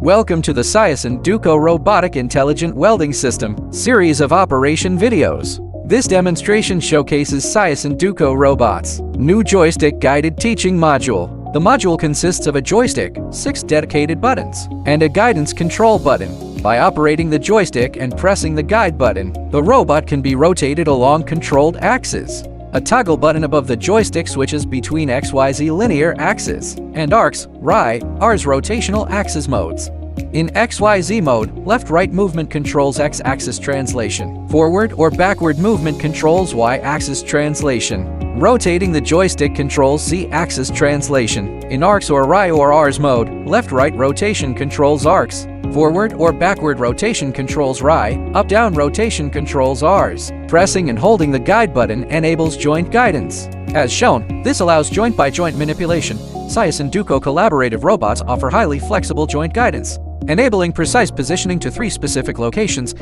Welcome to the Science Duco Robotic Intelligent Welding System series of operation videos. This demonstration showcases Science Duco Robots' new joystick guided teaching module. The module consists of a joystick, 6 dedicated buttons, and a guidance control button. By operating the joystick and pressing the guide button, the robot can be rotated along controlled axes. A toggle button above the joystick switches between XYZ linear axis and ARCs, Rs rotational axis modes. In XYZ mode, left-right movement controls X-axis translation. Forward or backward movement controls Y-axis translation. Rotating the joystick controls Z-axis translation. In ARCs or Y or Rs mode, left-right rotation controls ARCs. Forward or backward rotation controls Y, up-down rotation controls Rs. Pressing and holding the guide button enables joint guidance. As shown, this allows joint-by-joint manipulation. Science and Duco collaborative robots offer highly flexible joint guidance, enabling precise positioning to 3 specific locations.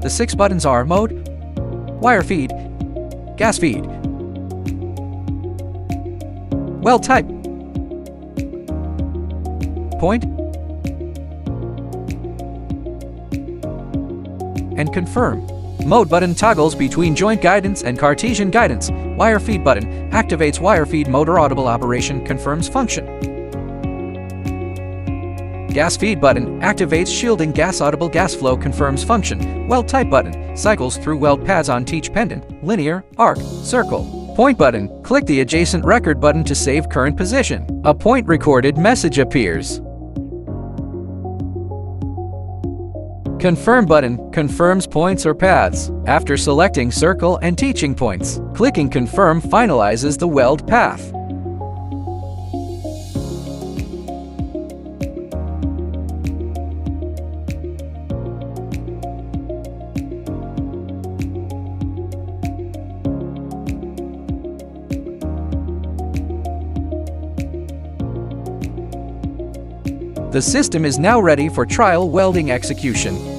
The 6 buttons are mode, wire feed, gas feed, weld type, point, and confirm. Mode button toggles between joint guidance and Cartesian guidance. Wire feed button activates wire feed motor audible operation, confirms function. Gas feed button activates shielding gas audible gas flow, confirms function. Weld type button cycles through weld paths on teach pendant, linear, arc, circle. Point button, click the adjacent record button to save current position. A point recorded message appears. Confirm button confirms points or paths. After selecting circle and teaching points, clicking confirm finalizes the weld path. The system is now ready for trial welding execution.